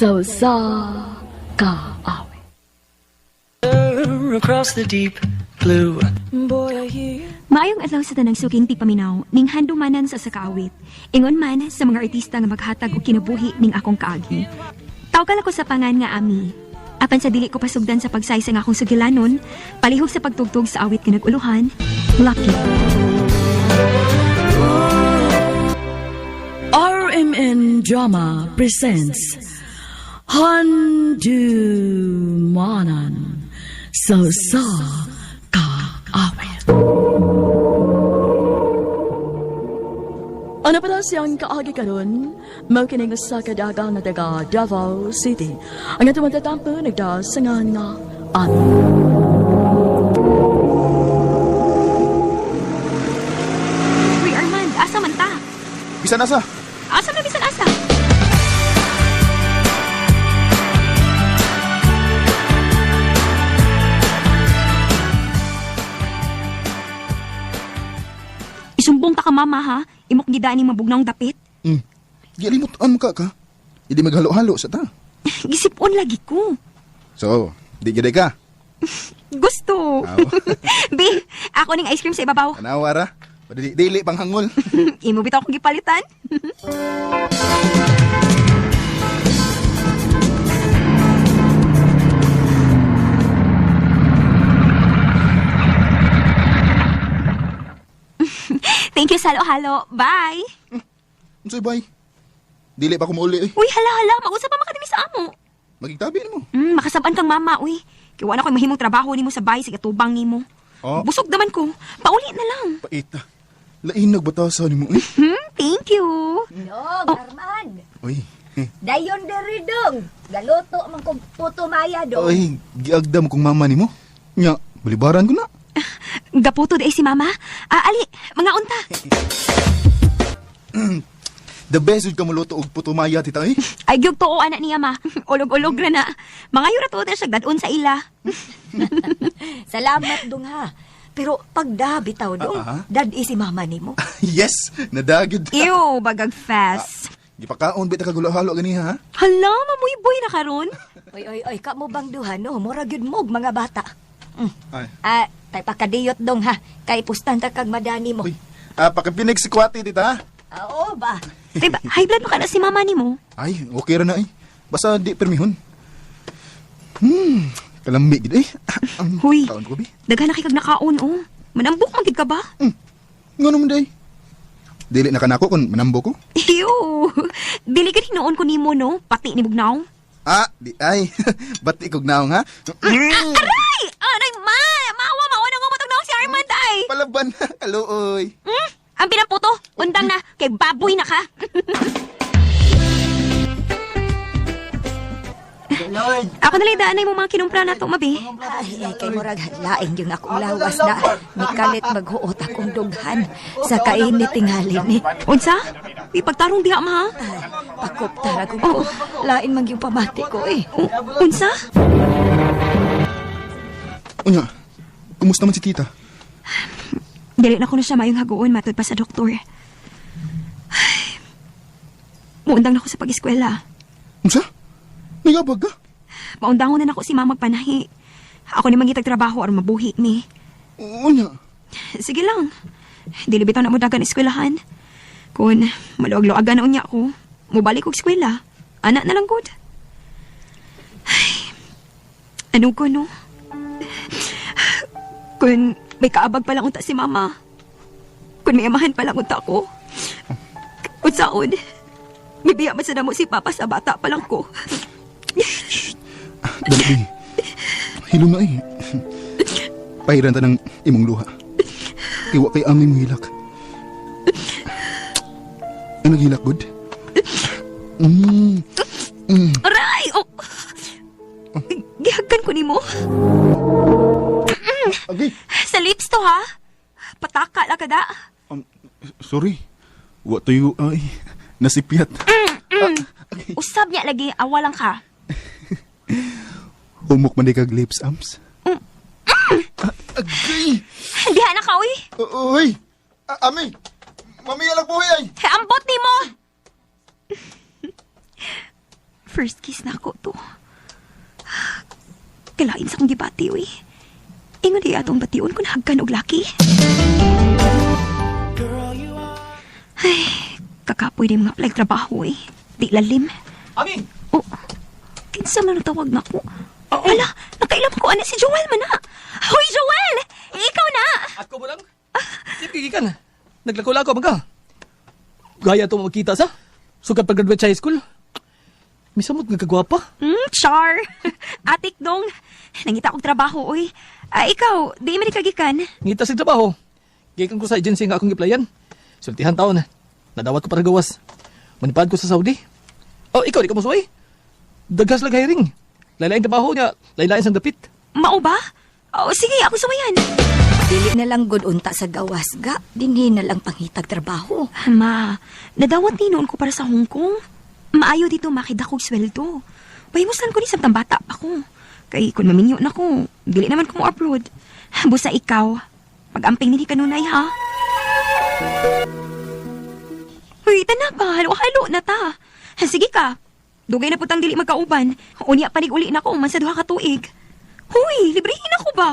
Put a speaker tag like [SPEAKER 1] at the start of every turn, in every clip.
[SPEAKER 1] sa kaawit.
[SPEAKER 2] Across the deep blue.
[SPEAKER 3] Maayong adlaw sa tanang suking tipaminaw, ning handumanan sa sakaawit. Ingon man sa mga artista nga maghatag og kinabuhi ning akong kaagi. Tawgal ako sa pangan nga Ami. Apan sa dili ko pasugdan sa pagsaysa nga akong sugilanon, palihog sa pagtugtog sa awit nga naguluhan, Lucky.
[SPEAKER 1] RMN Drama presents Handumanan sa kaawit. Ano pala siyang kaagi karon? Makinig sa kadagang na taga Davao City. Ang atong matatampo nagdasangan nga Ami.
[SPEAKER 3] Uy Armand, asa man ta?
[SPEAKER 4] Bisan asa?
[SPEAKER 3] Asa na bisan asa? Isumbong ta ka mama ha? Imok gidaan ni mabugnaong dapit.
[SPEAKER 4] Gialimutan mo ka. Hindi maghalo-halo sa ta.
[SPEAKER 3] Gisipon lagi ko.
[SPEAKER 4] So, di gede ka.
[SPEAKER 3] Gusto.
[SPEAKER 4] Aw.
[SPEAKER 3] Be, ako ning ice cream sa ibabaw.
[SPEAKER 4] Anawara. Dili pang hangol.
[SPEAKER 3] Imo bitaw akong gipalitan. Thank you, Salo-Halo. Bye.
[SPEAKER 4] Unsay bay? Dili pa ko mauli eh.
[SPEAKER 3] Uy, hala. Mag-usap pa makadimi sa amo.
[SPEAKER 4] Magigtabi mo.
[SPEAKER 3] Makasaban kang mama, uy. Kiwa na ko'y mahimong trabaho ni mo sa bahay, sa katubang ni mo.
[SPEAKER 4] Oh.
[SPEAKER 3] Busog naman ko. Pauli na lang.
[SPEAKER 4] Pait na. Lain nagbatasan ni mo eh.
[SPEAKER 3] Thank you.
[SPEAKER 5] Dong, Arman.
[SPEAKER 4] Uy.
[SPEAKER 5] Dayon diri dong. Galuto man kong puto maya dong.
[SPEAKER 4] Ay, giagdam kong mama ni mo. Nya, balibaran ko na.
[SPEAKER 3] Gaputo di ay si mama. Ali, mga unta.
[SPEAKER 4] The best yun ka muluto og putumaya tita eh.
[SPEAKER 3] Ay, gyug to o anak niya ma. Ulog-ulog ra na. Mga yura to siya dadun sa ila.
[SPEAKER 5] Salamat dong ha. Pero pagda bitaw dong, dad si mama nimo.
[SPEAKER 4] Yes, nadagid.
[SPEAKER 3] Ew, bagag fast.
[SPEAKER 4] Gipakaon bita ka gulo-halo gani ha.
[SPEAKER 3] Hala, mamuy-boy na karon.
[SPEAKER 5] Oy, kamo bang duha no? Mura gyud mo og mga bata.
[SPEAKER 4] Ay.
[SPEAKER 5] Tay pakadiyot dong ha. Kay pustan ta kag madani mo.
[SPEAKER 4] Uy, pakipinig si Kwati tita.
[SPEAKER 5] Oo ba?
[SPEAKER 3] Diba, high blood mo ka na si mama ni mo.
[SPEAKER 4] Ay, okay ra na eh. Basta di permihon. Kalambi gid eh.
[SPEAKER 3] Huy,
[SPEAKER 4] Taon ko bi.
[SPEAKER 3] daghan na kay kag nakaon oh. Manambok magid ka ba?
[SPEAKER 4] Ngano man day? Dili na kanako kun manambo ko.
[SPEAKER 3] Ew, dili ka hinoon ko nimo no, pati ni Bugnaw.
[SPEAKER 4] Di ay. Bati kog naong ha.
[SPEAKER 3] Aray! Aray, maawa na ngumutog na ako si Armand ay.
[SPEAKER 4] Palaban na, kaluoy.
[SPEAKER 3] Ang pinamputo, undang na, kay baboy na ka.
[SPEAKER 5] Lord.
[SPEAKER 3] Ako nalidaan na yung mga kinumpra na to, mabi.
[SPEAKER 5] Ay, kay murag laing yung akong lawas na mikalit maghuot akong dughan sa kainit tingali ni.
[SPEAKER 3] Unsa? Ipagtarong diha ma ha?
[SPEAKER 5] Pakop tarag ko. Lain man yung pamati ko eh.
[SPEAKER 3] Unsa?
[SPEAKER 4] Unya, kumusta man si tita?
[SPEAKER 3] Dili na ko na siya mayong hagoon matod pa sa doktor. Ay, muundang na ko sa pag-eskwela.
[SPEAKER 4] Unsa? Nagabag ka?
[SPEAKER 3] Maundangon na ako si mama magpanahi. Ako ni mangitag trabaho aron mabuhi mi.
[SPEAKER 4] Unya.
[SPEAKER 3] Sige lang. Dili bitaw na mo dagan eskwelahan. Kung maluag-luagan na unya ko, mubalik og eskwela. Anak na lang good. Ay, ano ko no? Kung may kaabag pa lang unta si mama. Kung may amahan pa lang unta ko. Kung saon, bibiya man sa damo si papa sa bata pa lang ko.
[SPEAKER 4] Dali, Bing. Hilom na eh. Pahiran ta ng imong luha. Iwa kay aming hilak. Ano hilak, good?
[SPEAKER 3] Aray! Oh! Gihagan ko ni mo.
[SPEAKER 4] Okay.
[SPEAKER 3] Sa lips to, ha? Pataka lang kada.
[SPEAKER 4] Sorry. Wa tayo ay nasipyat.
[SPEAKER 3] Usab niya lagi, awalang ka.
[SPEAKER 4] Humok man di kag lips, Ams. Agay!
[SPEAKER 3] Diha na ka, uy.
[SPEAKER 4] Uy! Ami! Mamiya lang buhay ay!
[SPEAKER 3] Ambot ni mo. First kiss na ako to. Kalain sa akong gibati, uy. Ingon di atong bation kung hagkan og laki. Ay, kakapoy din mga plag trabaho, eh. Di lalim.
[SPEAKER 6] Ami!
[SPEAKER 3] Oh, kinsa man natawag na ako. Wala, nakailam ko ana si Joel man na. Hoy, Joel! Ikaw na!
[SPEAKER 6] Ako mo lang? Sige, gigikan. Naglako-lako man ka. Gaya ito magkita sa sukat pag-graduate sa high school. Misamot nga kagwapa.
[SPEAKER 3] Char! Atik dong. Nangita kong trabaho, uy. Ikaw, di man kagikan.
[SPEAKER 6] Ngita sa trabaho. Gikan ko sa agency nga akong giplayan. Sultihan taon. Nadawat ko para gawas. Manipad ko sa Saudi. Oh, ikaw, di ka musuay. Dagas lang hiring. Laylain trabaho niya. Laylain sang dapit.
[SPEAKER 3] Mao ba? Oh, sige, ako sumayan.
[SPEAKER 5] Dili na lang good unta sa gawas ga. Dinhi na lang panghitag trabaho.
[SPEAKER 3] Ma, nadawat ni noon ko para sa Hong Kong. Maayo dito makidakog sweldo. Pahimuslan ko ni samtang bata ako. Kay kung maminyo na ko, dili naman ko mo upload. Busa ikaw, pag-amping nini kanunay ha. Uy, tana pa, halo-halo na ta. Sige ka, dugay na putang dili magkauban. Unya panig uli na ko man sa duha ka tuig. Huy, librehin ako ba?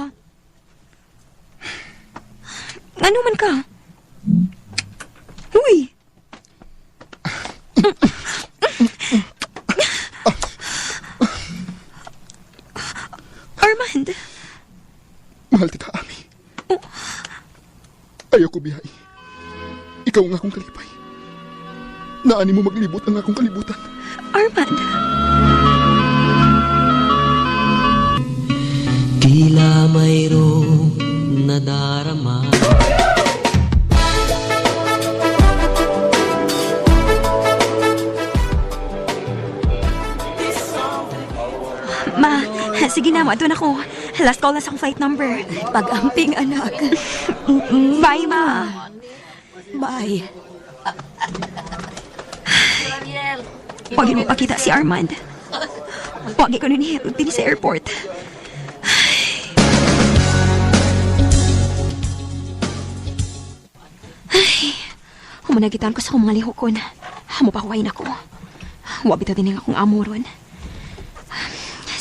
[SPEAKER 3] Ano man ka? Huy! Armand!
[SPEAKER 4] Mahal kita, Ami. Ayaw ko bihay. Ikaw ang akong kalipay. Naani mo maglibot ang akong kalibutan.
[SPEAKER 3] Armand!
[SPEAKER 2] Tila mayroong nadarama.
[SPEAKER 3] Ma, sige na, maadun ako. Last call na sa akong flight number.
[SPEAKER 5] Pag-amping, anak.
[SPEAKER 3] Bye, Ma.
[SPEAKER 5] Bye.
[SPEAKER 3] Huwag mo pakita si Armand. Huwag ko nun pili sa airport. Ay, humanagitan ko sa akong mga lihokon. Hamupahuwain ako. Huwag bitaw din akong amuron.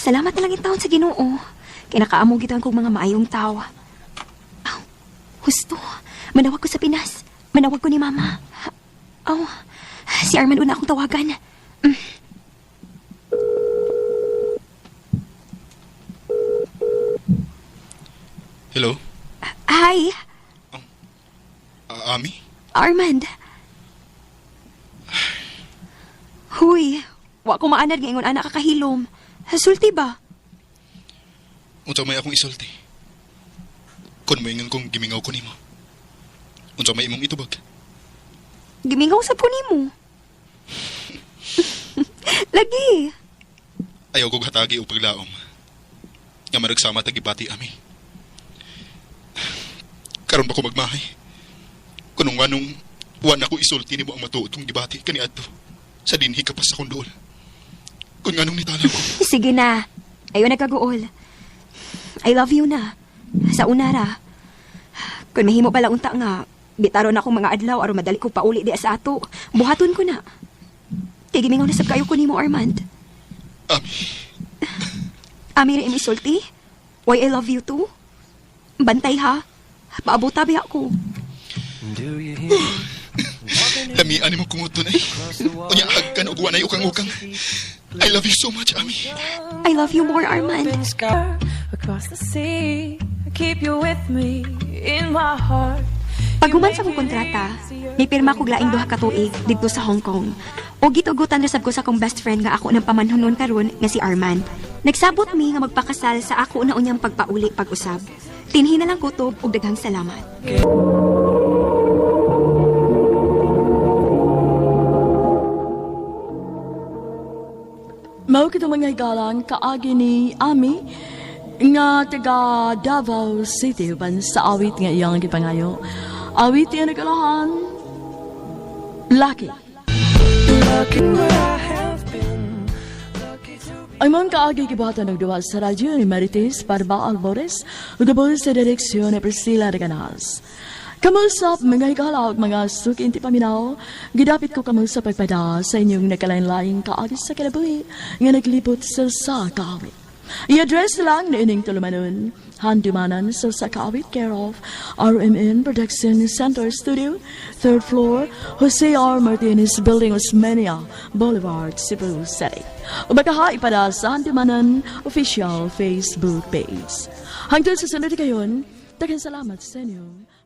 [SPEAKER 3] Salamat na lang yung taon sa Ginoo. Kinakaamo gitan kong mga maayong tao. Aw, husto. Manawag ko sa Pinas. Manawag ko ni Mama. Aw, si Armand una akong tawagan.
[SPEAKER 4] Hello?
[SPEAKER 3] Hi,
[SPEAKER 4] Ami?
[SPEAKER 3] Armand. Huy, wa ko maanad ngayon anak kakahilom. Sulti ba?
[SPEAKER 4] Unsa may akong isulti? Kung maingon kong gimingaw ko nimo. Unsa may imong itubag?
[SPEAKER 3] Gimingaw sa po nimo. Lagi.
[SPEAKER 4] Ayaw kong hatagi o paglaom. Nga maragsama tagibati, Ami. Karon ba ko magmahay? Kunong wanong wan ako isulti nimo ang matuotong gibati kaniadto sa dinhi kapas sa kondol. Kung nganong nitalaw ko.
[SPEAKER 3] Sige na. Ayaw nagkaguol. I love you na. Sa unara. Kung mahimo pala unta nga, bitaron akong mga adlaw aron madali ko pauli di sa ato. Buhaton ko na. Kay gimingaw na sab kayo ko nimo, Armand.
[SPEAKER 4] Ami.
[SPEAKER 3] Ami rin imisulti. Why I love you too. Bantay ha. Paabuta biya ko.
[SPEAKER 2] Do you hear?
[SPEAKER 4] Lamian mo kumuto na Unya agkan og wanay ukang-ukang. I love you so much, Ami.
[SPEAKER 3] I love you more, Armand.
[SPEAKER 7] Across the sea, I keep you with me in my heart.
[SPEAKER 3] Paghuman sa kong kontrata, may pirma ko laing duha ka tuig dito sa Hong Kong. O gitugutan resab ko sa akong best friend nga ako ng pamanhunon karon nga si Armand. Nagsabot mi nga magpakasal sa ako na unyang pagpauli pag-usab. Tinhi na lang kutob og daghang salamat.
[SPEAKER 1] Mao kitong mga higalan kaagi ni Ami nga taga Davao City ban sa awit nga iyang gipangayo. Awit nga nagalahan Lucky. Ang mga kaagi gibuhatan ng duwa sa radyo ni Marites Parba Albores ug gabos sa direksyon ni Priscilla Reganas. Kamusap mga higala ug mga suking ti paminaw, gidapit ko kamo sa pagpada sa inyong nagkalain-laing kaagis sa kalabuhi nga naglibot sa kaawit. I-address lang na ining tulumanon, handumanan sa kaawit care of RMN Production Center Studio, 3rd floor, Jose R. Martinez Building, Osmeña Boulevard, Cebu City. O baka ipada sa handumanan official Facebook page. Hangtod sa sunod kayon, daghang salamat sa inyo.